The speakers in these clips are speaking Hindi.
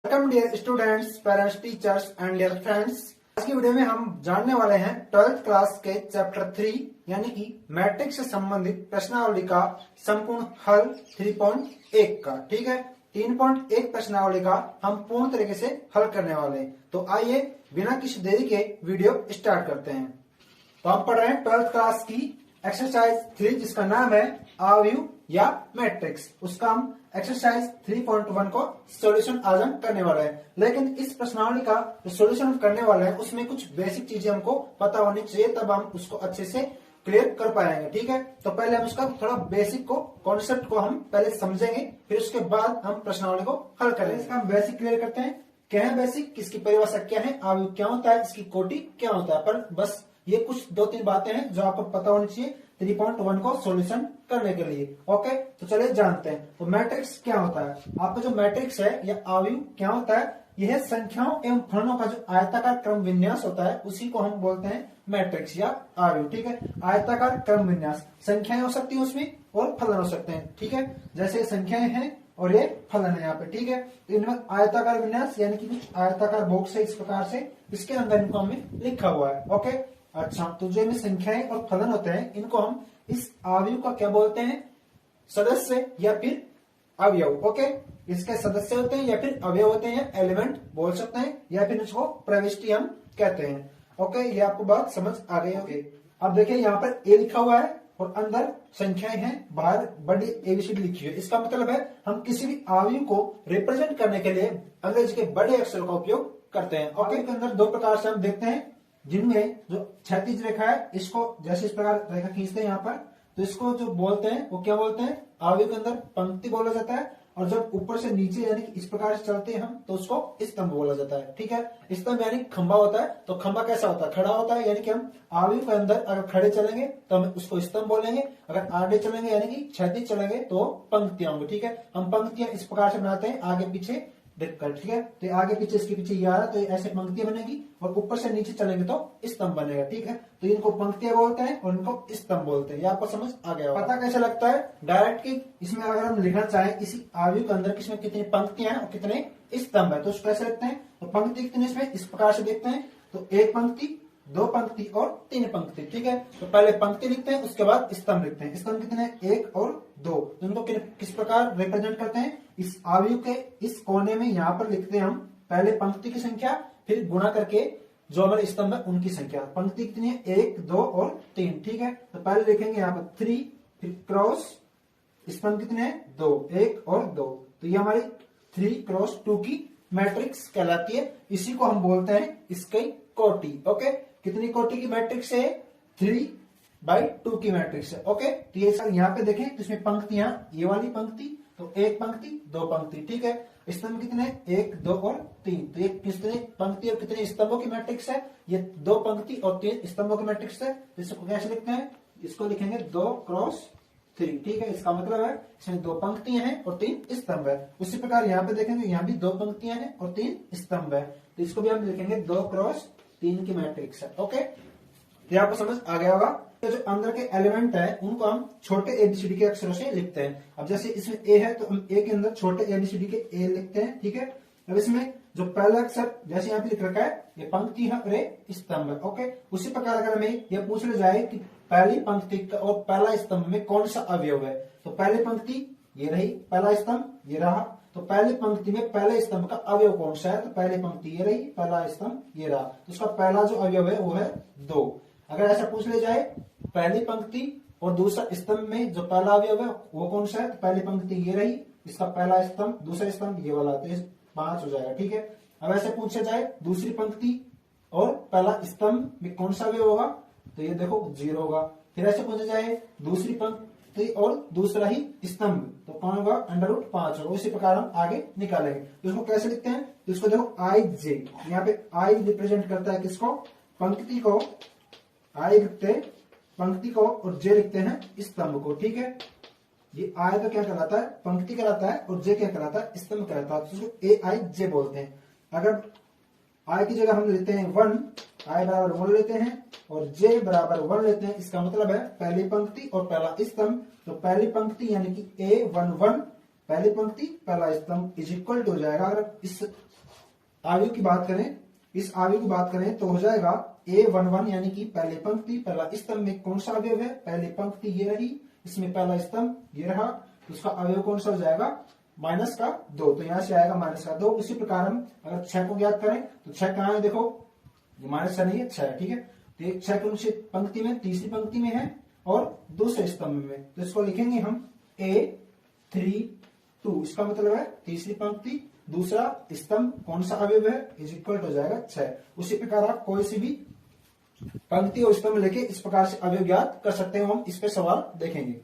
Welcome dear students, parents, teachers and dear friends. आज की वीडियो में हम जानने वाले हैं 12th क्लास के चैप्टर 3 यानी कि मैट्रिक्स से संबंधित प्रश्नावली का संपूर्ण हल 3.1 का। ठीक है, 3.1 प्रश्नावली का हम पूर्ण तरीके से हल करने वाले हैं। तो आइए बिना किसी देरी के वीडियो स्टार्ट करते हैं। तो हम पढ़ रहे हैं 12th क्लास की एक्सरसाइज 3 जिसका नाम है अवयव या मैट्रिक्स। उसका हम एक्सरसाइज 3.1 को सॉल्यूशन आज हम करने वाले हैं। लेकिन इस प्रश्नावली का जो सॉल्यूशन हम करने वाले हैं उसमें कुछ बेसिक चीजें हमको पता होनी चाहिए, तब हम उसको अच्छे से क्लियर कर पाएंगे। ठीक है, तो पहले हम उसका थोड़ा बेसिक को कॉन्सेप्ट को हम पहले समझेंगे, फिर उसके बाद हम प्रश्नावली को हल करेंगे। इसका हम बेसिक क्लियर करते हैं। क्या है बेसिक, इसकी परिभाषा क्या है, अवयव क्या होता है, इसकी कोटि क्या होता है। पर बस ये कुछ 2-3 बातें हैं जो आपको पता होनी चाहिए 3.1 को सॉल्यूशन करने के लिए। ओके, तो चलिए जानते हैं। तो मैट्रिक्स क्या होता है। आपका जो मैट्रिक्स है या अवयव क्या होता है, यह संख्याओं एवं फलनों का जो आयताकार क्रम विन्यास होता है उसी को हम बोलते हैं मैट्रिक्स या अवयव। ठीक है, आयताकार क्रम विन्यास, संख्याएं हो सकती है उसमें और फलन हो सकते हैं। ठीक है, जैसे संख्याएं हैं और ये फलन है यहाँ पे। ठीक है, तो इनमें आयताकार विन्यास यानी कि कुछ आयताकार बॉक्स है इस प्रकार से, इसके अंदर इनको हमें लिखा हुआ है। ओके, अच्छा, तो जो इनमें संख्याएं और फलन होते हैं इनको हम इस अवयव का क्या बोलते हैं, सदस्य या फिर अवयव। ओके, इसके सदस्य होते हैं या फिर अवयव होते हैं, एलिमेंट बोल सकते हैं, या फिर इसको प्रविष्टि हम कहते हैं। ओके, ये आपको बात समझ आ गई होगी। अब देखिए यहाँ पर ए लिखा हुआ है और अंदर संख्याएं हैं, बाहर बड़ी एबीसीडी लिखी है। इसका मतलब है हम किसी भी अवयव को रिप्रेजेंट करने के लिए अंग्रेजी के बड़े अक्षर का उपयोग करते हैं। ओके, के अंदर 2 प्रकार से हम देखते हैं, जिनमें जो क्षैतिज रेखा है इसको जैसे इस प्रकार रेखा खींचते हैं यहाँ पर, तो इसको जो बोलते हैं वो क्या बोलते हैं, अवयव के अंदर पंक्ति बोला जाता है। और जब ऊपर से नीचे यानी कि इस प्रकार से चलते हैं हम तो उसको स्तंभ बोला जाता है। ठीक है, स्तंभ यानी खंबा होता है। तो खंबा कैसा होता है, खड़ा होता है, यानी कि हम अवयव के अंदर अगर खड़े चलेंगे तो हम उसको स्तंभ बोलेंगे, अगर आगे चलेंगे यानी कि क्षैतिज चलेंगे तो पंक्तियां होंगी। ठीक है, हम पंक्तियां इस प्रकार से बनाते हैं आगे पीछे देखकर। ठीक है, तो आगे पीछे इसके पीछे ये आ रहा, तो ऐसे पंक्तियां बनेगी और ऊपर से नीचे चलेंगे तो स्तंभ बनेगा। ठीक है, तो इनको पंक्तियां बोलते हैं और इनको स्तंभ बोलते हैं। ये आपको समझ आ गया होगा। पता कैसे लगता है डायरेक्ट की, इसमें अगर हम लिखना चाहें इसी अवयव के अंदर किसमें कितनी पंक्तियां हैं और कितने स्तंभ है, तो कैसे लिखते हैं, तो पंक्ति कितनी इसमें इस प्रकार से देखते हैं, तो 1 पंक्ति, 2 पंक्ति और 3 पंक्ति। ठीक है, तो पहले पंक्ति लिखते हैं उसके बाद स्तंभ लिखते हैं। स्तंभ कितने, 1 और 2। तो इनको किस प्रकार रिप्रेजेंट करते हैं, इस अवयव के इस कोने में यहाँ पर लिखते हैं हम पहले पंक्ति की संख्या, फिर गुणा करके जो हमारे स्तंभ है उनकी संख्या। पंक्ति कितनी है, 1, 2 और 3। ठीक है, तो पहले लिखेंगे यहाँ पर 3, फिर क्रॉस स्तंभ कितने हैं, 2, 1 और 2। तो ये हमारी 3 क्रॉस 2 की मैट्रिक्स कहलाती है। इसी को हम बोलते हैं इसकी कोटि। ओके, कितनी कोटि की मैट्रिक्स है, 3/2 की मैट्रिक्स है। ओके, तो ये यहाँ पे देखें तो इसमें पंक्तियां, ये वाली पंक्ति तो 1 पंक्ति 2 पंक्ति। ठीक है, स्तंभ कितने, 1, 2 और 3। तो ये कितने पंक्ति और कितने स्तंभों की मैट्रिक्स है, ये 2 पंक्ति और 3 स्तंभों की मैट्रिक्स है। तो इसको कैसे लिखते हैं, इसको लिखेंगे 2 क्रॉस 3। ठीक है, इसका मतलब है इसमें 2 पंक्तियां हैं और 3 स्तंभ है। उसी प्रकार यहाँ पे देखेंगे, यहाँ भी 2 पंक्तियां हैं और 3 स्तंभ है, तो इसको भी हम लिखेंगे 2 क्रॉस 3 की मैट्रिक्स है। ओके, ये आपको समझ आ गया होगा। तो जो अंदर के एलिमेंट है उनको हम छोटे एबीसीडी के अक्षरों से लिखते हैं। अब जैसे इसमें ए है तो हम ए के अंदर छोटे एबीसीडी के ए लिखते हैं। ठीक है, अब इसमें जो पहला अक्षर जैसे यहाँ पे लिख रखा है ये पंक्ति है और ये स्तंभ है। ओके, उसी प्रकार अगर हमें यह पूछ लिया जाए कि पहली पंक्ति और पहला स्तंभ में कौन सा अवयव है, तो पहली पंक्ति ये रही, पहला स्तंभ ये रहा, तो पहली पंक्ति में पहले स्तंभ का अवयव कौन सा है, तो पहली पंक्ति ये रही, पहला स्तंभ ये रहा, तो उसका पहला जो अवयव है वो है 2। अगर ऐसा पूछ लिया जाए पहली पंक्ति और दूसरा स्तंभ में जो पहला अवयव है वो कौन सा है, तो पहली पंक्ति ये रही, इसका पहला स्तंभ, दूसरा स्तंभ ये वाला, तो 5 हो जाएगा। ठीक है, अब ऐसे पूछा जाए दूसरी पंक्ति और पहला स्तंभ में कौन सा अवयव होगा, तो ये देखो 0 होगा। फिर ऐसे पूछा जाए दूसरी पंक्ति और दूसरा ही स्तंभ, तो कौन होगा, √5 होगा। उसी प्रकार हम आगे निकालेंगे। तो इसको कैसे लिखते हैं, तो इसको देखो IJ, यहाँ पे I रिप्रेजेंट करता है किसको, पंक्ति को, I लिखते हैं पंक्ति को और J लिखते हैं स्तंभ को। ठीक है, ये I तो क्या कहलाता है, पंक्ति कहलाता है, और J क्या कहलाता है, स्तंभ कहलाता है। तो इसको AIJ बोलते हैं। अगर I की जगह हम लेते हैं 1, I बराबर 1 लेते हैं और J बराबर 1 लेते हैं, इसका मतलब है पहली पंक्ति और पहला स्तंभ। तो पहली पंक्ति यानी कि A11, पहली पंक्ति पहला स्तंभ इज इक्वल टू हो जाएगा, अगर इस आयु की बात करें, इस आयु की बात करें तो हो जाएगा A11 यानी कि पहली पंक्ति पहला स्तंभ में कौन सा अवयव है, पहली पंक्ति ये रही, इसमें पहला स्तंभ ये रहा, तो उसका अवयव कौन सा हो जाएगा माइनस का 2, तो यहां से आएगा माइनस का 2। उसी प्रकार हम अगर 6 को ज्ञात करें तो 6 कहां है, देखो ये माइनस का नहीं है 6 है, ठीक है। तो 6 कौन सी पंक्ति में, तीसरी पंक्ति में है और दूसरे स्तंभ में, तो इसको लिखेंगे हम A32, इसका मतलब है तीसरी पंक्ति दूसरा स्तंभ कौन सा अवयव है इज इक्वल हो जाएगा 6। उसी प्रकार आप कोई सी भी पंक्ति और स्तंभ लेके इस प्रकार से अवयव ज्ञात कर सकते हैं, हम इस पे सवाल देखेंगे।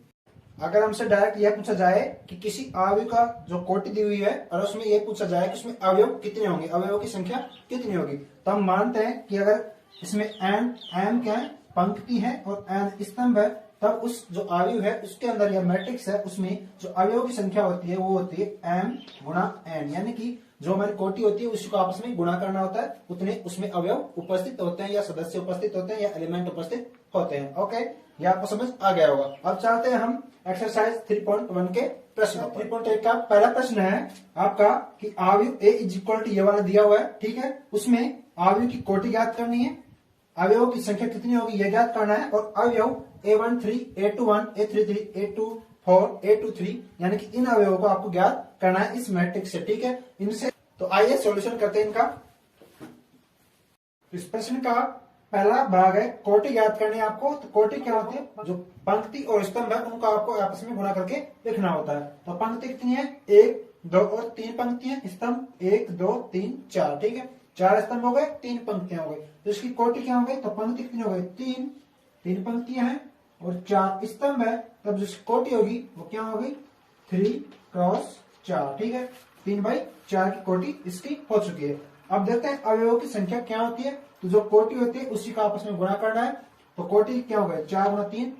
अगर हमसे डायरेक्ट यह पूछा जाए कि किसी अवयव का जो कोटि दी हुई है और उसमें यह पूछा जाए कि उसमें अवयव कितने होंगे, अवयवों की संख्या कितनी होगी, तो हम मानते हैं कि अगर इसमें एन क्या है पंक्ति है और एन स्तंभ है, तब उस जो अवयव है उसके अंदर या मैट्रिक्स है उसमें जो अवयवों की संख्या होती है वो होती है m गुणा n, यानी कि जो हमारी कोटि होती है उसको आपस में गुणा करना होता है, उतने उसमें अवयव उपस्थित होते हैं या सदस्य उपस्थित होते हैं या एलिमेंट उपस्थित होते हैं। ओके, ये आपको समझ आ गया होगा। अब चलते हैं हम एक्सरसाइज 3.1 के प्रश्न। 3.1 का पहला प्रश्न है आपका कि अवयव a इज इक्वल टू ये वाला दिया हुआ है, ठीक है, उसमें अवयव की कोटि ज्ञात करनी है, अवयवों की संख्या कितनी होगी यह ज्ञात करना है, और अवयव A13, A21, A33, A24, A23 यानी कि इन अवयवों को आपको ज्ञात करना है इस मैट्रिक्स से, ठीक है। इनसे तो आइए सॉल्यूशन करते हैं इनका। इस प्रश्न का पहला भाग है कोटि ज्ञात करनी है आपको। तो कोटि क्या होती है, जो पंक्ति और स्तंभ है उनको आपको आपस में गुणा करके लिखना होता है। तो पंक्ति कितनी है, 1, 2 और 3 पंक्तियां, स्तंभ 1, 2, 3, 4, ठीक है, 4 स्तंभ हो गए, 3 पंक्तियां हो गई, तो इसकी कोटि क्या हो गई, तो पंक्ति कितनी हो गई 3 पंक्तियां हैं और 4 स्तंभ है, तब जिसकी कोटि होगी वो क्या होगी 3 क्रॉस 4, ठीक है, 3/4 की कोटि इसकी हो चुकी है। अब देखते हैं अवयवों की संख्या क्या होती है। तो जो कोटि होती है उसी का आपस में गुणा करना है। तो कोटि क्या हो गए 4 गुणा 3,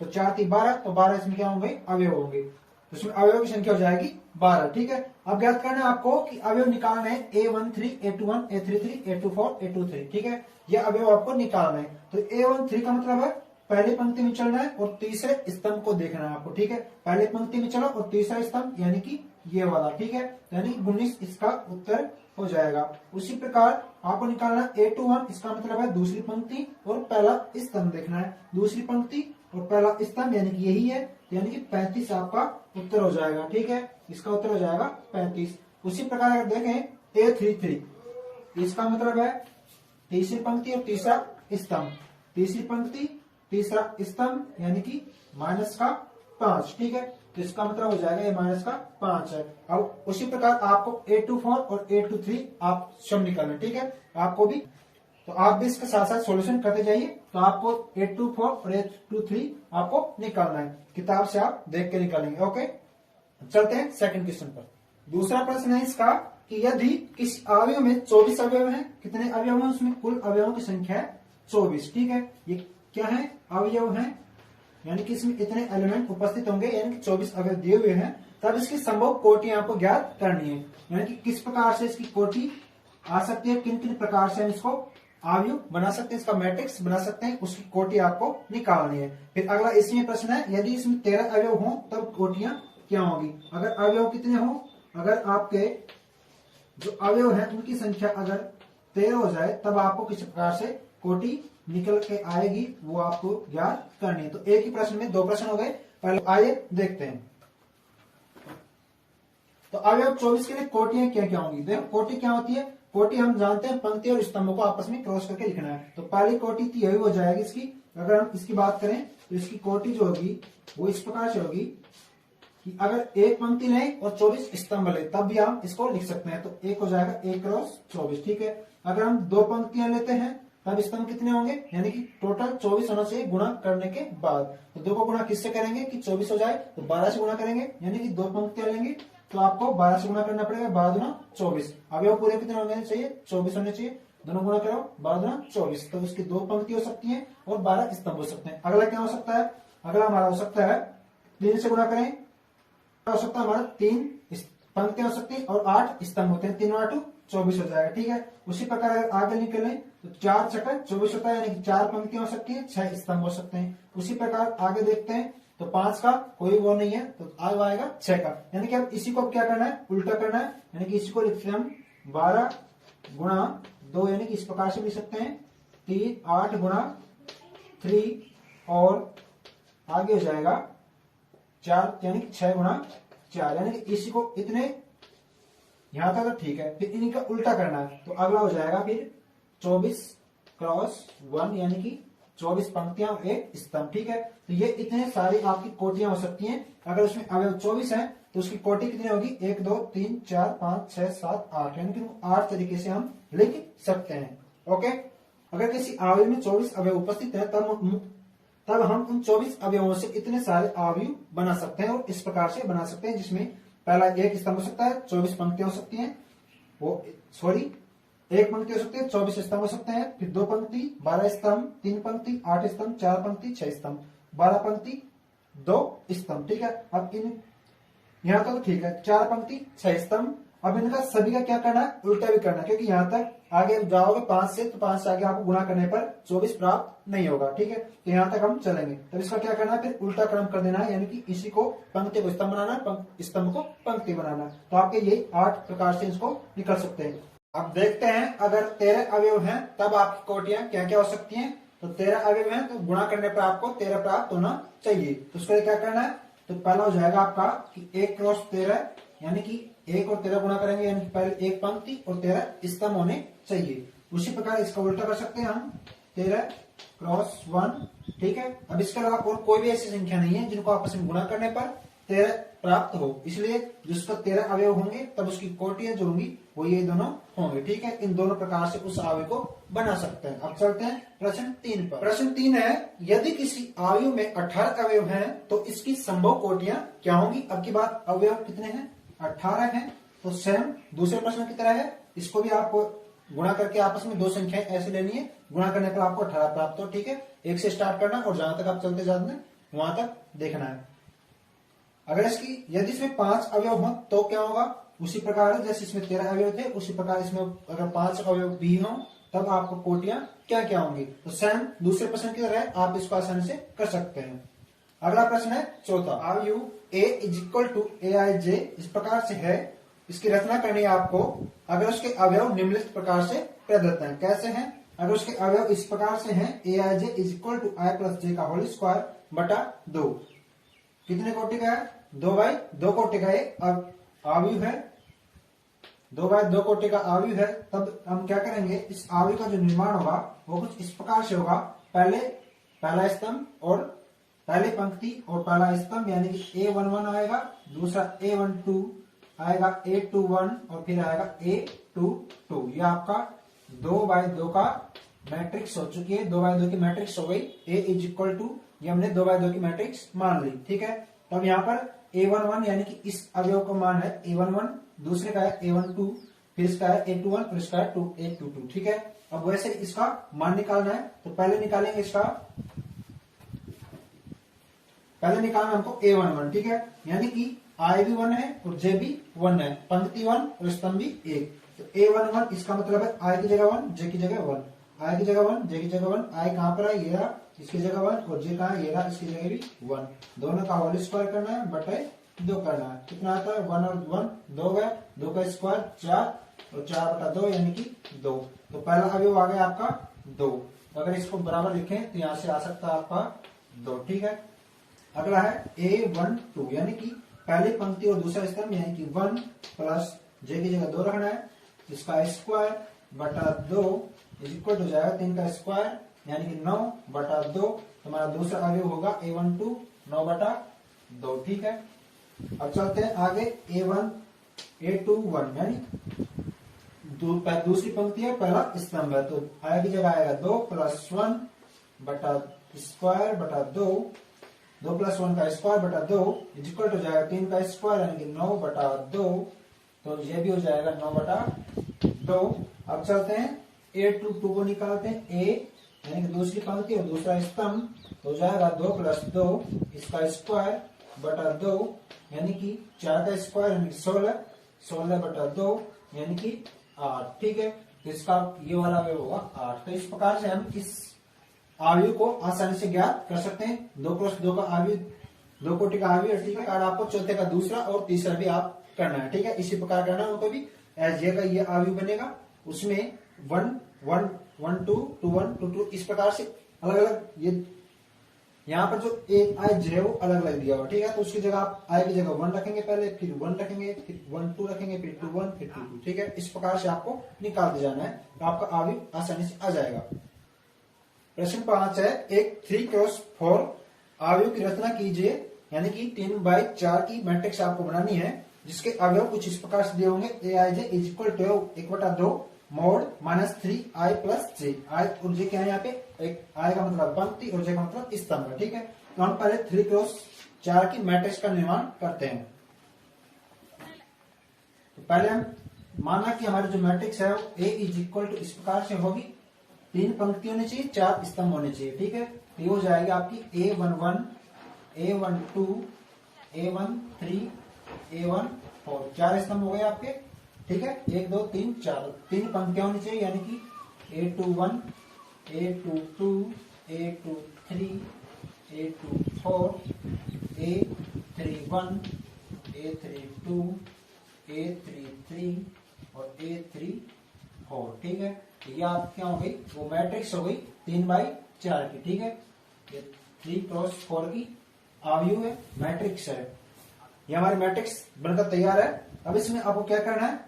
तो 4 3 12, तो 12 इसमें क्या होंगे अवयव होंगे, तो इसमें अवयव की संख्या हो जाएगी 12, ठीक है। अब ज्ञात करना है आपको कि अवयव निकालना है A13, A21, A33, A24, A23, ठीक है, ये अवयव आपको निकालना है। तो A13 का मतलब है पहली पंक्ति में चलना है और तीसरे स्तंभ को देखना है आपको, ठीक है, पहले पंक्ति में चलो और तीसरा स्तंभ यानी कि ये वाला, ठीक है, यानी 19 इसका उत्तर हो जाएगा। उसी प्रकार आपको निकालना A21, इसका मतलब है दूसरी पंक्ति और पहला स्तंभ देखना है, दूसरी पंक्ति और पहला स्तंभ यानी कि यही है, यानी कि 35 आपका उत्तर हो जाएगा, ठीक है, इसका उत्तर हो जाएगा 35। उसी प्रकार अगर देखें A33, इसका मतलब है तीसरी पंक्ति और तीसरा स्तंभ, तीसरी पंक्ति तीसरा स्तंभ यानी कि -5, ठीक है, तो इसका मतलब हो जाएगा ये -5 है। अब उसी प्रकार आपको A24 और A23 आप सब निकालना, ठीक है, आपको भी, तो आप भी इसके साथ साथ सॉल्यूशन करते जाइए। तो आपको A24 और A23 आपको निकालना है, किताब से आप देख के निकालेंगे। ओके, चलते हैं सेकंड क्वेश्चन पर। दूसरा प्रश्न है इसका कि यदि किसी अवयव में 24 अवयव हैं, कितने अवयव हैं उसमें, कुल अवयवों की संख्या है 24, ठीक है, ये क्या है अवयव है, यानी कि इसमें इतने एलिमेंट उपस्थित होंगे, यानी कि 24 अवयव दिए हुए हैं, तब इसकी संभव कोटि आपको ज्ञात करनी है, यानी कि किस प्रकार से इसकी कोटि आ सकती है, किन किन प्रकार से हम इसको अवयव बना सकते हैं, इसका मैट्रिक्स बना सकते हैं, उसकी कोटि आपको निकालनी है। फिर अगला इसमें प्रश्न है यदि इसमें 13 अवयव हों तब कोटियां क्या होंगी, अगर अवयव कितने हों, अगर आपके जो अवयव है उनकी संख्या अगर 13 हो जाए तब आपको किस प्रकार से कोटि निकल के आएगी वो आपको ज्ञात करनी है। तो एक ही प्रश्न में 2 प्रश्न हो गए, पहले आइए देखते हैं। तो अवयव 24 के लिए कोटियां क्या क्या होंगी, देखो कोटि क्या होती है, कोटि हम जानते हैं पंक्ति और स्तंभों को आपस में क्रॉस करके लिखना है। तो पहली कोटि तो यही हो जाएगी इसकी, अगर हम इसकी बात करें तो इसकी कोटि जो होगी वो इस प्रकार से होगी कि अगर एक पंक्ति लें और 24 स्तंभ लें तब भी हम इसको लिख सकते हैं। तो एक हो जाएगा 1 क्रॉस 24, ठीक है। अगर हम 2 पंक्तियां लेते हैं तब स्तंभ कितने होंगे, यानी कि टोटल 24 होना चाहिए गुणा करने के बाद। तो 2 को गुणा किससे करेंगे कि 24 हो जाए, तो 12 से गुणा करेंगे, यानी कि 2 पंक्तियां लेंगे तो आपको 12 से गुणा करना पड़ेगा, 12 दूना 24। अवयव पूरे कितने होने चाहिए 24 होने चाहिए, दोनों गुणा करो 12 दूना 24, तो उसकी 2 पंक्ति हो सकती है और 12 स्तंभ हो सकते हैं। अगला क्या हो सकता है, अगला हमारा हो सकता है 3 से गुणा करें, हो सकता है हमारा 3 पंक्तियां हो सकती है और 8 स्तंभ होते हैं, 3 और 8 24 हो जाएगा, ठीक है। उसी प्रकार अगर आगे निकले तो 4 छक्का 24 होता है, यानी कि 4 पंक्तियां हो सकती है, 6 स्तंभ हो सकते हैं। उसी प्रकार आगे देखते हैं तो 5 का कोई वो नहीं है, तो आगे आएगा 6 का। यानी कि अब इसी को क्या करना है, उल्टा करना है। यानी कि इसी को लिखते हैं हम 12 गुणा 2, यानी कि इस प्रकार से लिख सकते हैं 8 गुणा 3 और आगे हो जाएगा 4, यानी कि 6 गुणा 4, यानी कि इसी को इतने यहां तक तो ठीक है। फिर इन्हीं का उल्टा करना है, तो अगला हो जाएगा फिर 24 क्रॉस 1, यानी कि 24 पंक्तियां एक स्तंभ। ठीक है, तो ये इतने सारी आपकी कोटियां हो सकती हैं। अगर उसमें अवयव 24 है तो उसकी कोटि कितनी होगी, 1 2 3 4 5 6 7 8, यानी कि 8 तरीके से हम लिख सकते हैं। ओके, अगर किसी अवयव में 24 अवयव उपस्थित है तब हम उन 24 अवयवों से इतने सारे अवयव बना सकते हैं, और इस प्रकार से बना सकते हैं जिसमें पहला एक स्तंभ हो सकता है, 24 पंक्तियां हो सकती हैं, वो सॉरी एक पंक्ति हो सकती है, 24 स्तंभ हो सकते हैं, फिर 2 पंक्ति 12 स्तंभ, 3 पंक्ति 8 स्तंभ, 4 पंक्ति 6 स्तंभ, 12 पंक्ति 2 स्तंभ। ठीक है, अब इन यहां तक ठीक है, 4 पंक्ति 6 स्तंभ। अब इनका सभी का क्या करना है, उल्टा भी करना है, क्योंकि यहां तक आगे जाओगे 5 से, तो 5 से आगे आपको गुणा करने पर 24 प्राप्त नहीं होगा। ठीक है, तो यहां तक हम चलेंगे। तो इसका क्या करना है, फिर उल्टा क्रम कर देना है, यानी कि इसी को पंक्ति को स्तंभ बनाना है, स्तंभ को पंक्ति बनाना है। तो आपके ये 8 प्रकार से इसको निकल सकते हैं। अब देखते हैं, अगर 13 अवयव हैं तब आपकी कोटियां क्या क्या हो सकती हैं। तो 13 अवयव हैं तो गुणा करने पर आपको 13 प्राप्त होना चाहिए। तो उसके लिए क्या करना है, तो पहला हो जाएगा आपका कि 1 क्रॉस 13, यानी कि 1 और 13 गुणा करेंगे, यानी कि पहले एक पंक्ति और 13 स्तंभ होने चाहिए। उसी प्रकार इसका उल्टा कर सकते हैं हम, 13 क्रॉस 1। ठीक है, अब इसके अलावा और कोई भी ऐसी संख्या नहीं है जिनको आपस में गुणा करने पर 13 प्राप्त हो, इसलिए जिसका 13 अवयव होंगे तब उसकी कोटियां जो होंगी वो ये दोनों होंगे। ठीक है, इन दोनों प्रकार से उस अवयव को बना सकते हैं। अब चलते हैं प्रश्न 3 पर। प्रश्न 3 है, यदि किसी अवयव में 18 अवयव हैं तो इसकी संभव कोटियां क्या होंगी। अब की बात अवयव कितने हैं, 18 हैं, तो सेम दूसरे प्रश्न की तरह है, इसको भी आपको गुणा करके आपस में 2 संख्याएं ऐसे लेनी है, गुणा करने पर आपको 18 प्राप्त हो। ठीक है, 1 से स्टार्ट करना और जहां तक आप चलते जाते हैं वहां तक देखना है। अगर यदि इसमें 5 अवयव हो तो क्या होगा, उसी प्रकार है जैसे इसमें 13 अवयव थे, उसी प्रकार इसमें अगर 5 अवयव भी हो तब आपको कोटियां क्या क्या होंगी। तो सेम दूसरे प्रश्न की तरह आप इसको आसानी से कर सकते हैं। अगला प्रश्न है चौथा, अवयव A is equal to AIJ इस प्रकार से है, इसकी रचना करनी है आपको। अगर उसके अवयव निम्नलिखित प्रकार से प्रदत्त हैं, कैसे हैं, अगर उसके अवयव इस प्रकार से हैं, AIJ is equal to I plus J का होल स्क्वायर बटा 2, कितने कोटि का है, 2 बाई 2 कोटि का एक अवयव है, 2 बाई 2 कोटि का अवयव है। तब हम क्या करेंगे, इस अवयव का जो निर्माण होगा वो कुछ इस प्रकार से होगा, पहला स्तंभ और पहली पंक्ति और पहला स्तंभ, यानी कि A11 आएगा, दूसरा A12 आएगा, A21 और फिर आएगा A22। ये आपका 2 बाई 2 का मैट्रिक्स हो चुकी है, 2 बाई 2 की मैट्रिक्स हो गई। A इज इक्वल टू, ये हमने 2 बाई 2 की मैट्रिक्स मान ली। ठीक है, तब यहाँ पर A11 यानी कि इस अवयव का मान है A11, दूसरे का है A12, फिर इसका है A21, फिर इसका है A22। ठीक है, अब वैसे इसका मान निकालना है, तो पहले निकालेंगे इसका, पहले निकालना हमको A11। ठीक है, यानी कि I भी 1 है और J भी 1 है, पंक्ति 1 और स्तंभ भी 1। तो A11 इसका मतलब है I की जगह 1, J की जगह 1, I की जगह 1, J की जगह 1। I कहां पर है, ये रहा, इसकी जगह 1, और J कहां है, ये रहा, इसकी जगह भी 1। दोनों का होल स्क्वायर करना है, बटे 2 करना है। कितना आता है, 1 और 1 2 गए, 2 का स्क्वायर 4 और 4 बटा 2 यानी कि 2। तो पहला अवयव आ गया आपका 2। अगर इसको बराबर लिखें तो यहां से आ सकता है आपका 2। ठीक है, अगला है A12 यानी कि पहली पंक्ति और दूसरा स्तंभ, यानी कि 1 प्लस J की जगह 2 रखना है, इसका स्क्वायर बटा 2 इज इक्वल हो जाएगा 3 का स्क्वायर, यानी कि 9 बटा 2। हमारा दूसरा अवयव होगा A12 9 बटा 2। ठीक है, अब चलते हैं आगे, A21 यानी दूसरी पंक्ति है, पहला स्तंभ है, तो I की जगह आएगा 2 प्लस 1 बटा स्क्वायर बटा 2, 2 प्लस 1 का स्क्वायर बटा 2 इज इक्वल हो जाएगा 3 का स्क्वायर, यानी कि 9 बटा 2। तो ये भी हो जाएगा 9 बटा 2। अब चलते हैं A22 को निकालते हैं, A यानी कि दूसरी पंक्ति और दूसरा स्तंभ, तो हो जाएगा 2 प्लस 2 इसका स्क्वायर बटा 2, यानी कि 4 का स्क्वायर यानी कि 16, 16 बटा 2 यानी कि 8। ठीक है, तो इसका ये वाला अवयव होगा 8। तो इस प्रकार से हम इस अवयव को आसानी से ज्ञात कर सकते हैं। 2 क्रॉस 2 का अवयव दो कोटि का अवयव है, ठीक है। कार्ड आपको चौथे का दूसरा और तीसरा भी आप करना है, ठीक है। इसी प्रकार करना है उनको भी। एज ये का ये अवयव बनेगा, उसमें 1 1 1 2 2 1 2 2 इस प्रकार से अलग अलग ये यहाँ पर जो एक आई जे है वो अलग अलग दिया हुआ, ठीक है। तो उसकी जगह आप आई की जगह 1 रखेंगे पहले, फिर 1 रखेंगे, फिर 1 2 रखेंगे, फिर 2 1 फिर 2 2, ठीक है। इस प्रकार से आपको निकालते जाना है, तो आपका अवयव आसानी से आ जाएगा। प्रश्न 5 है, एक 3x4 अवयव की रचना कीजिए, यानी कि 3/4 की मैट्रिक्स आपको बनानी है, जिसके अवयव कुछ इस प्रकार से दिए होंगे। aij is equal to 1/2 mod -3i + j। i और j क्या है यहाँ पे, एक i का मतलब पंक्ति और j का मतलब स्तंभ है, ठीक है। तो हम पहले 3x4 की मैट्रिक्स का निर्माण करते हैं। तो पहले हम माना कि हमारी जो मैट्रिक्स है a इज इक्वल टू इस प्रकार से होगी, 3 पंक्ति होनी चाहिए, 4 स्तंभ होने चाहिए, ठीक है। तो ये हो जाएगी आपकी a11 a12 a13 a14, 4 स्तंभ हो गए आपके, ठीक है। 1 2 3 4 3 पंक्तियां होनी चाहिए, यानी कि a21 a22 a23 a24 a31 a32 a33 और a34, ठीक है। ये आप क्या हो गई, वो मैट्रिक्स हो गई 3/4 की, ठीक है। ये 3x4 की अवयव है, मैट्रिक्स है, ये हमारी मैट्रिक्स बनकर तैयार है। अब इसमें आपको क्या करना है,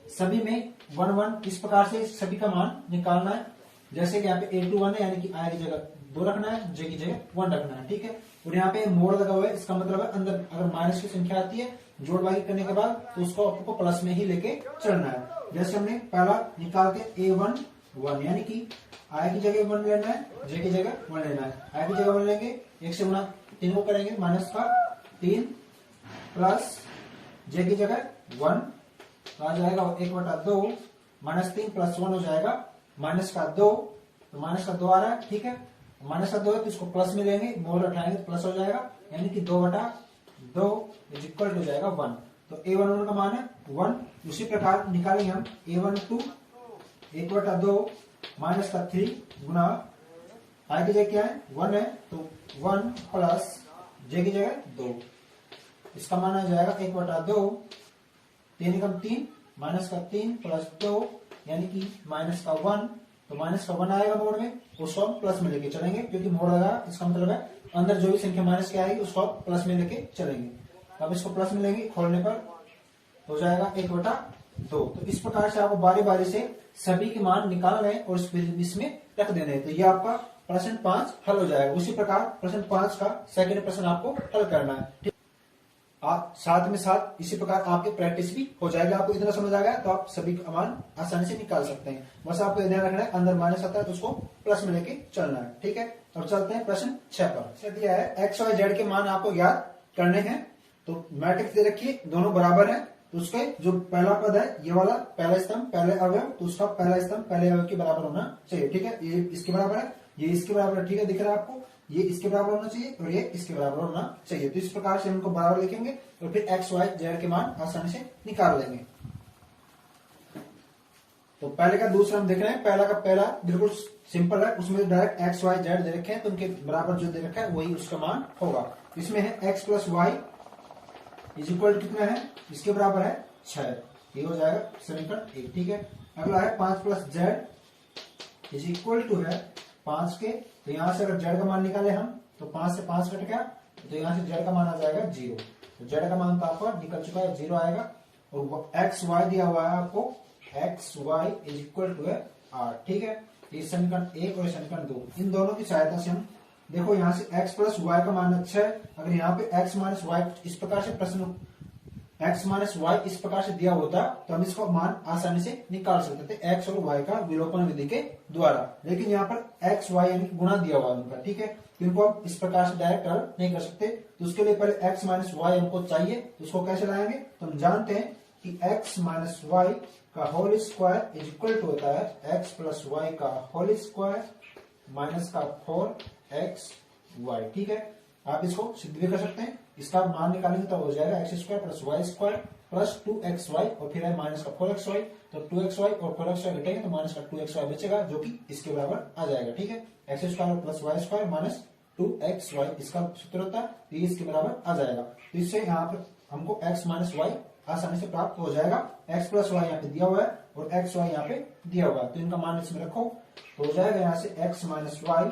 सभी में 1 1 इस प्रकार से सभी का मान निकालना है। जैसे कि यहाँ पे a21 है, यानी कि i की जगह 2 रखना है, j की जगह 1 रखना है, ठीक है। और यहाँ पे मोड़ लगा हुआ है, इसका मतलब है अंदर अगर माइनस की संख्या आती है जोड़ भागी करने के बाद, तो उसको आपको प्लस में ही लेके चलना है। जैसे हमने पहला निकाल के a1 1, यानी कि i की जगह 1 लेना है, j की जगह 1 लेना है। i की जगह 1 लेंगे, 1 से गुना 3 को करेंगे, माइनस का 3 प्लस j की जगह 1, तो आ जाएगा 1/2 -3 + 1 हो जाएगा -2, तो -2 आ रहा है, ठीक है। -2 है तो इसको प्लस में लेंगे, मोड़ उठाएंगे तो प्लस हो जाएगा, यानी कि 2/2 इज इक्वल टू जाएगा 1। तो a11 का मान है 1। उसी प्रकार निकालेंगे हम a12 1/2 -3 गुना i की जगह क्या है 1 है, तो 1 प्लस j की जगह 2, इसका मान आ जाएगा 1/2 3 कम 3 -3 + 2, यानी कि -1, तो -1 आएगा मोड़ में, उसको हम प्लस में लेके चलेंगे, क्योंकि मोड़ लगा, इसका मतलब है अंदर जो भी संख्या माइनस की आएगी उसको आप प्लस में लेके चलेंगे। अब इसको प्लस में लेंगे, खोलने पर हो जाएगा 1/2। तो इस प्रकार से आपको बारी बारी से सभी के मान निकालना है और इसमें रख देने हैं। तो ये आपका प्रश्न 5 हल हो जाएगा। उसी प्रकार प्रश्न 5 का सेकंड प्रश्न आपको हल करना है। आप साथ में साथ इसी प्रकार आपकी प्रैक्टिस भी हो जाएगी। आपको इतना समझ आ गया तो आप सभी का मान आसानी से निकाल सकते हैं। बस आपको ध्यान रखना है अंदर माइनस आता है तो उसको प्लस में लेके चलना है, ठीक है। अब चलते हैं प्रश्न 6 पर। दिया है एक्स वाई जेड के मान आपको याद करने हैं। तो मैट्रिक्स दे रखी है, दोनों बराबर है, तो उसके जो पहला पद है ये वाला पहला स्तंभ पहले अवयव, तो उसका पहला स्तंभ पहले अवयव के बराबर होना चाहिए, ठीक है। ये इसके बराबर है, ये इसके बराबर है, ठीक है, दिख रहा है आपको। ये इसके बराबर होना चाहिए और ये इसके बराबर होना चाहिए। तो इस प्रकार से इनको बराबर लिखेंगे और फिर एक्स वाई जेड के मान आसानी से निकाल लेंगे। तो पहले का दूसरा हम देख रहे हैं। पहला का पहला बिल्कुल सिंपल है, उसमें डायरेक्ट एक्स वाई जेड दे रखे हैं, तो उनके बराबर जो दे रखा है वही उसका मान होगा। इसमें है x plus y is equal कितना है, इसके बराबर है 6, ये हो जाएगा समीकरण 1, ठीक है। अगला है 5 plus Z is equal to है 5 के, तो यहां से अगर जेड का मान निकाले हम तो 5 से 5 कट गया, तो यहां से जेड का मान आ जाएगा 0। तो जेड का मान तो आपका निकल चुका है, 0 आएगा। और एक्स वाई दिया हुआ है आपको, x y is equal to है आर, ठीक है। ये समीकरण 1 और समीकरण 2, इन दोनों की सहायता से हम देखो यहाँ से x प्लस वाई का मान 6 है। अगर यहाँ पे x माइनस वाई इस प्रकार से प्रश्न x माइनस वाई इस प्रकार से दिया होता तो हम इसका मान आसानी से निकाल सकते थे x और y का विलोपन विधि के द्वारा। लेकिन यहाँ पर x y यानी कि गुणा दिया हुआ है उनका, ठीक है, इनको हम इस प्रकार से डायरेक्ट हल नहीं कर सकते। तो उसके लिए पहले x माइनस वाई हमको चाहिए, तो उसको कैसे लाएंगे, तो हम जानते हैं कि x माइनस वाई का whole square is equal to होता है x प्लस वाई का होल स्क्वायर माइनस का 4xy, ठीक है। आप इसको सिद्ध भी कर सकते हैं, इसका मान निकालेंगे तो हो जाएगा x square plus y square plus 2xy और फिर है माइनस का 4xy। तो 2xy और 4xy घटेंगे तो माइनस का 2xy बचेगा, जो कि इसके बराबर आ जाएगा, ठीक है। X square plus y square minus 2xy इसका सूत्र होता है, तो ये इसके बराबर आ जाएगा। तो इससे यहाँ पर हमको x माइनस वाई आसानी से प्राप्त हो जाएगा। x प्लस वाई यहाँ पे दिया हुआ है और x वाई यहाँ पे दिया हुआ है, तो इनका मान इसमें रखो तो हो जाएगा यहाँ से x माइनस वाई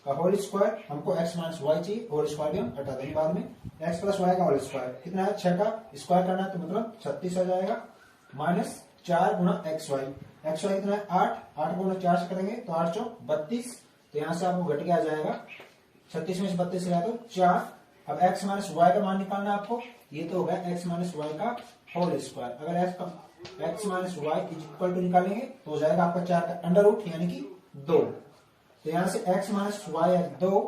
का होल स्क्वायर, हमको x माइनस वाई चाहिए, होल स्क्वायर भी हम हटा देंगे बाद में। x प्लस वाई का होल स्क्वायर कितना है, 6 का स्क्वायर करना है तो मतलब 36 हो जाएगा, माइनस 4 गुना एक्स वाई कितना है 8 गुना 4 से करेंगे तो 8 चौक 32, तो यहाँ से आपको घट के आ जाएगा 36 में से 32 गया तो 4। अब x माइनस वाई का मान निकालना है आपको, ये तो होगा x माइनस वाई का होल स्क्वायर। अगर x minus y is equal to निकालेंगे तो हो जाएगा आपका 4 का अंडर रूट यानी कि 2, तो यहाँ से x minus y 2,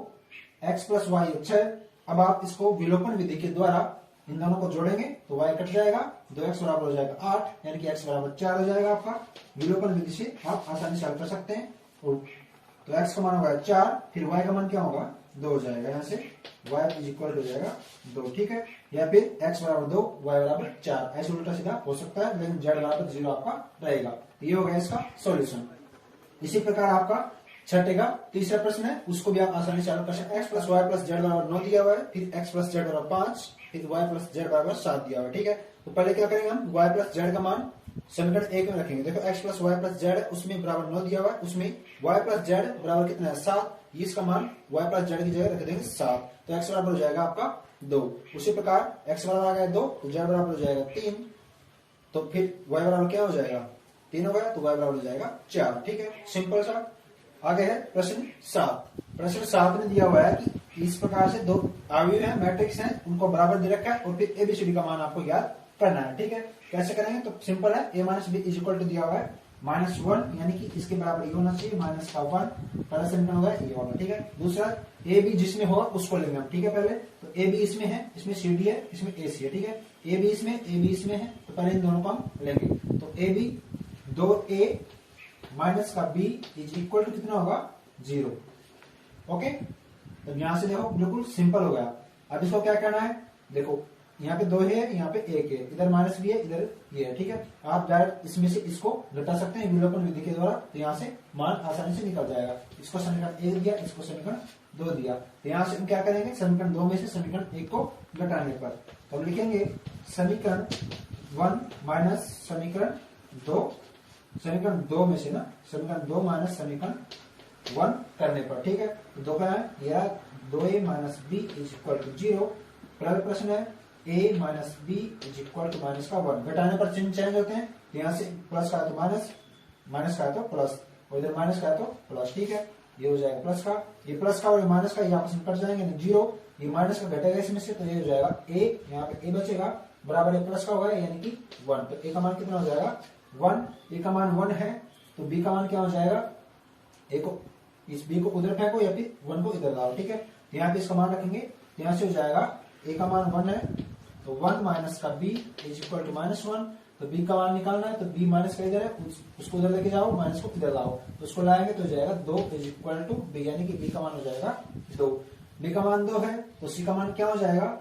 x plus y 6। अब आप इसको विलोपन विधि के द्वारा इन दोनों को जोड़ेंगे तो y कट जाएगा, 2x बराबर हो जाएगा 8 यानी कि x बराबर 4 हो जाएगा आपका। विलोपन विधि से आप आसानी से हल कर सकते हैं। तो x का मान होगा 4, फिर y का मान क्या होगा 2 हो जाएगा, यहाँ से y इज इक्वल हो जाएगा 2, ठीक है। या फिर x बराबर 2 y बराबर 4, ऐसे उल्टा सीधा हो सकता है, लेकिन z बराबर 0 आपका रहेगा। ये हो गया इसका सॉल्यूशन। इसी प्रकार आपका छठे का तीसरा प्रश्न है, उसको भी आप आसानी से हल कर सकते हैं। x plus y plus z बराबर 9 दिया हुआ है, फिर x प्लस जेड बराबर 5, फिर y प्लस जेड बराबर 7 दिया हुआ है, ठीक है। तो पहले क्या करेंगे हम y प्लस जेड का मान समीकरण 1 में रखेंगे। देखो x plus y plus z उसमें बराबर 9 दिया हुआ है, उसमें y प्लस जेड बराबर कितना है 7, इसका मान y प्लस जेड की जगह रख देंगे 7, तो x बराबर हो जाएगा आपका 2। उसी प्रकार x बराबर आ गया 2 तो z बराबर हो जाएगा 3, तो फिर y बराबर क्या हो जाएगा 3 हो गया, तो y बराबर हो जाएगा 4, ठीक है। सिंपल सा। आगे है प्रश्न 7। प्रश्न 7 में दिया हुआ है कि इस प्रकार से दो अवयव है मैट्रिक्स है, उनको बराबर दे रखा है और फिर एबीसीडी का मान आपको याद करना है, ठीक है। कैसे करेंगे तो सिंपल है, a minus B is equal to दिया हुआ है -1 यानी कि इसके बराबर ये होना चाहिए, माइनस का 1, पहला समीकरण होगा ये वाला, ठीक है। दूसरा ए बी जिसमें होगा उसको लेंगे हम, ठीक है। पहले तो ए बी इसमें है, इसमें सी डी है, इसमें ए सी है, ठीक है। ए बी इसमें है, तो पहले इन दोनों को हम लेंगे। तो ए बी 2a माइनस का b इज इक्वल टू कितना होगा 0, ओके। तो यहां से देखो बिल्कुल सिंपल हो गया। अब इसको क्या करना है, देखो यहाँ पे 2 है, यहाँ पे 1 है, इधर माइनस b है, इधर ये है, ठीक है। आप डायरेक्ट इसमें से इसको घटा सकते हैं विलोपन विधि के द्वारा, तो यहाँ से मान आसानी से निकल जाएगा। इसको समीकरण 1 दिया, इसको समीकरण 2 दिया, तो यहाँ से हम क्या करेंगे समीकरण 2 में से समीकरण 1 को घटाने पर तो लिखेंगे समीकरण 1 माइनस समीकरण 2, समीकरण 2 में से ना समीकरण 2 माइनस समीकरण 1 करने पर, ठीक है। तो 2 का है या 2a minus B is equal to 0। पहला प्रश्न है a minus B is equal to minus का 1, घटाने पर चिन्ह चेंज होते हैं, तो यहाँ से प्लस का है तो माइनस, माइनस का है तो प्लस, और इधर माइनस का है तो प्लस, ठीक है। ये हो जाएगा प्लस का, ये प्लस का और ये माइनस का ये आपस में कट जाएंगे 0, ये माइनस का घटेगा इसमें से, तो ये हो जाएगा a, यहाँ पे a बचेगा बराबर ये प्लस का होगा यानी कि 1, तो a का मान कितना हो जाएगा 1, a का मान 1 है, तो b का मान क्या हो जाएगा, a को इस b को उधर फेंको या फिर 1 को इधर लाओ, ठीक है। तो यहाँ पे इसका मान रखेंगे, तो यहाँ से हो जाएगा a का मान 1 है, तो 1 माइनस का b इज इक्वल टू -1, तो b का मान निकालना है, तो b माइनस का इधर है, उसको उधर लेके जाओ, माइनस को इधर लाओ, तो उसको लाएंगे तो हो जाएगा 2 इज इक्वल टू b, यानी कि b का मान हो जाएगा 2। b का मान 2 है, तो c का मान क्या हो जाएगा,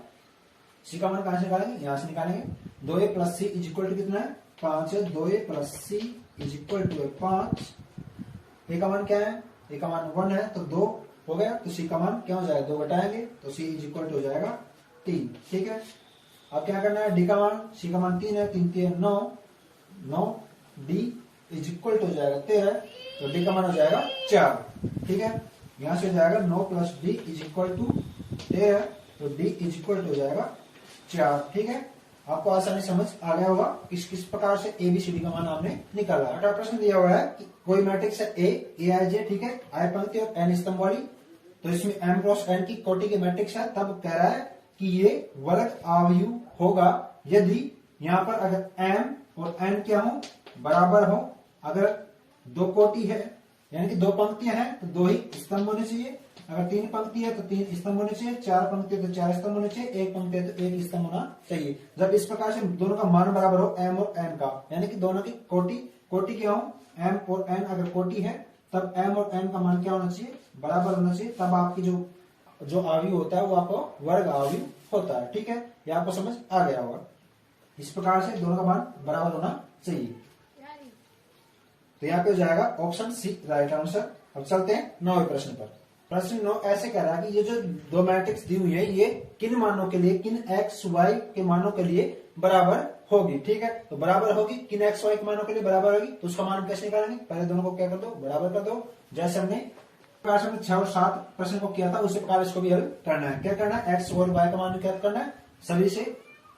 c का मान कहां से निकालेंगे, यहाँ से निकालेंगे। 2a plus c is equal to कितना है 5 है, 2a plus c is equal to 5। a का मान क्या है, a का मान 1 है, तो 2 हो गया, तो c का मान क्या हो जाएगा 2 घटाएंगे तो c इज इक्वल टू हो जाएगा 3, ठीक है। अब क्या करना है, d का मान, c का मान 3 है, 3 3 9, 9 d इज इक्वल टू हो जाएगा 13, तो d का मान हो जाएगा 4, ठीक है। यहां से हो जाएगा 9 plus d is equal to 13, तो d इज इक्वल टू हो जाएगा 4, ठीक है। आपको आसानी समझ आ गया होगा किस किस प्रकार से एबीसीडी का मान आपने निकाला। अगला प्रश्न दिया हुआ है कि कोई मैट्रिक्स है ए आई जे, ठीक है, आई पंक्ति और एन स्तंभ वाली, तो इसमें m क्रॉस n की कोटि के मैट्रिक्स है, तब कह रहा है कि ये वर्ग अवयव होगा यदि यहाँ पर अगर m और n क्या हो बराबर हो, अगर 2 कोटि है यानी कि 2 पंक्तियां हैं तो 2 ही स्तंभ होने चाहिए, अगर 3 पंक्ति है तो 3 स्तंभ होने चाहिए, 4 पंक्ति है तो 4 स्तंभ होने चाहिए, 1 पंक्ति है तो 1 स्तंभ होना चाहिए। जब इस प्रकार से दोनों का मान बराबर हो m और n का, यानी कि दोनों की कोटि क्या हो, m और n अगर कोटि है तब m और n का मान क्या होना चाहिए बराबर होना चाहिए, तब आपकी जो अवयव होता है वो आपको वर्ग अवयव होता है, ठीक है। ये आपको समझ आ गया होगा। इस प्रकार से दोनों का मान बराबर होना चाहिए, तो यहाँ पे हो जाएगा ऑप्शन सी राइट आंसर। अब चलते हैं 9वें प्रश्न पर। प्रश्न 9 ऐसे कह रहा है कि ये जो दो मैट्रिक्स दी हुई है ये किन मानों के लिए, किन एक्स वाई के मानों के लिए बराबर होगी। ठीक है, तो बराबर होगी किन एक्स वाई के मानों के लिए बराबर होगी, तो उसका मान कैसे निकालेंगे, पहले दोनों को क्या कर दो, बराबर कर दो। जैसे हमने 6 और 7 प्रश्न को किया था उसी प्रकार इसको भी हल करना है। क्या करना है, एक्स और वाई का मान क्या करना है, सभी से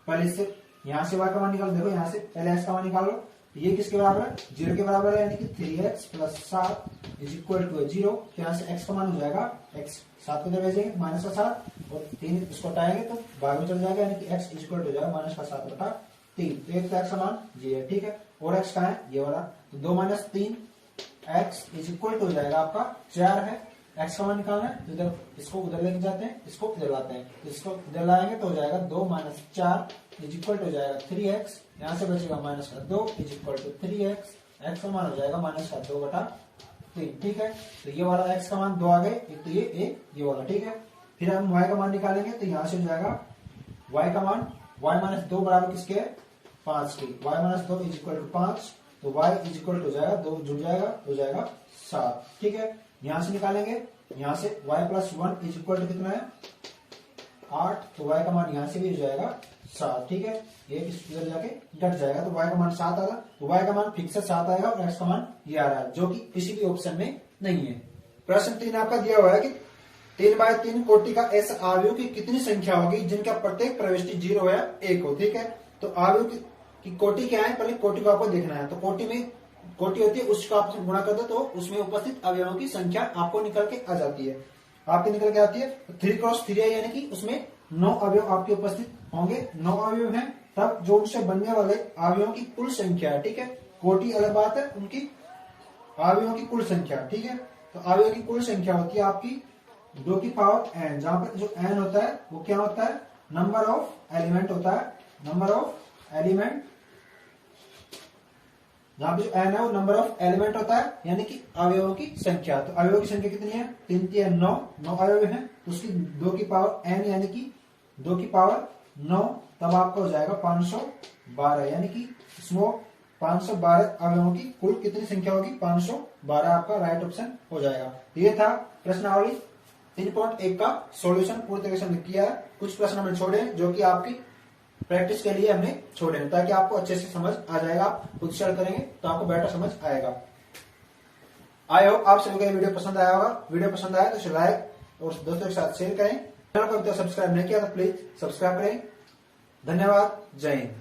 पहले से यहाँ से वाई का मान निकालो। देखो यहाँ से पहले एक्स का मान निकाल लो, ये किसके बराबर है, 0 के बराबर है, यानी कि 3x plus 7 is equal to 0। यहाँ से x का मान हो जाएगा, x 7 को जगह भेजेंगे माइनस का 7 और 3 इसको हटाएंगे तो भाग में चल जाएगा, यानी कि x इज इक्वल टू हो जाएगा माइनस का 7 बटा 3। तो एक तो x का मान ये है। ठीक है, और x का है ये वाला, तो 2 minus 3 x is equal to हो जाएगा आपका 4 है। x का मान निकालना है, इधर इसको उधर लेके जाते हैं, इसको इधर लाते हैं, तो इसको इधर लाएंगे तो हो जाएगा 2 माइनस 4 इज इक्वल टू हो जाएगा 3x। यहाँ से बचेगा माइनस का 2 is equal to 3x। x का मान हो जाएगा माइनस का 2 बटा 3। ठीक है, तो ये वाला x का मान 2 आ गए, एक तो ये वाला। ठीक है, फिर हम y का मान निकालेंगे, तो यहाँ से हो जाएगा y का मान, y माइनस 2 बराबर किसके है, 5 के, y minus 2 is equal to 5, तो y इज इक्वल टू हो जाएगा 2 जुड़ जाएगा, हो जाएगा 7। ठीक है, यहाँ से निकालेंगे, यहाँ से y plus 1 is equal to कितना है, 8, तो y का मान यहाँ से भी हो जाएगा 7। ठीक है, ये इधर जाके घट जाएगा, तो y का मान 7 आएगा, तो y का मान फिक्स से 7 आएगा और x का मान ये आ रहा है, जो कि किसी भी ऑप्शन में नहीं है। प्रश्न 3 आपका दिया हुआ है कि 3x3 कोटि का ऐसा अवयव की कितनी संख्या होगी जिनका प्रत्येक प्रविष्टि 0 या 1 हो। ठीक है, तो अवयव की कोटि क्या है, पहले कोटि को आपको देखना है। तो कोटि में कोटि होती है, उसको आप गुणा कर दो तो उसमें उपस्थित अवयवों की संख्या आपको निकल के आ जाती है। आपकी निकल के आती है 3 क्रॉस 3 है, यानी कि उसमें 9 अवयव आपके उपस्थित होंगे। 9 अवयव हैं, तब जो उनसे बनने वाले अवयवों की कुल संख्या है। ठीक है, कोटि अलग बात है, उनकी अवयवों की कुल संख्या। ठीक है, तो अवयवों की कुल संख्या होती है आपकी 2 की पावर n, जहां पर जो n होता है वो क्या होता है, नंबर ऑफ एलिमेंट होता है, नंबर ऑफ एलिमेंट। जहां पे जो n है वो नंबर ऑफ एलिमेंट होता है, यानी कि अवयवों की संख्या। तो अवयवों की संख्या कितनी है, 3 3 9 अवयव है, तो उसकी 2 की पावर n यानी कि 2 की पावर 9, तब आपका हो जाएगा 512, यानी कि इसमें 512 अवयवों की कुल कितनी संख्या होगी, 512 आपका राइट ऑप्शन हो जाएगा। ये था प्रश्नावली 3.1 का सॉल्यूशन, पूरी तरीके से हमने किया है। कुछ प्रश्न हमने छोड़े जो कि आपकी प्रैक्टिस के लिए हमने छोड़े हैं, ताकि आपको अच्छे से समझ आ जाएगा। खुद से हल करेंगे तो आपको बेटर समझ आएगा। आई होप आप सभी को वीडियो पसंद आया होगा। वीडियो पसंद आया तो इसे लाइक और दोस्तों के साथ शेयर करें। चैनल को अभी तक सब्सक्राइब नहीं किया तो प्लीज सब्सक्राइब करें। धन्यवाद, जय हिंद।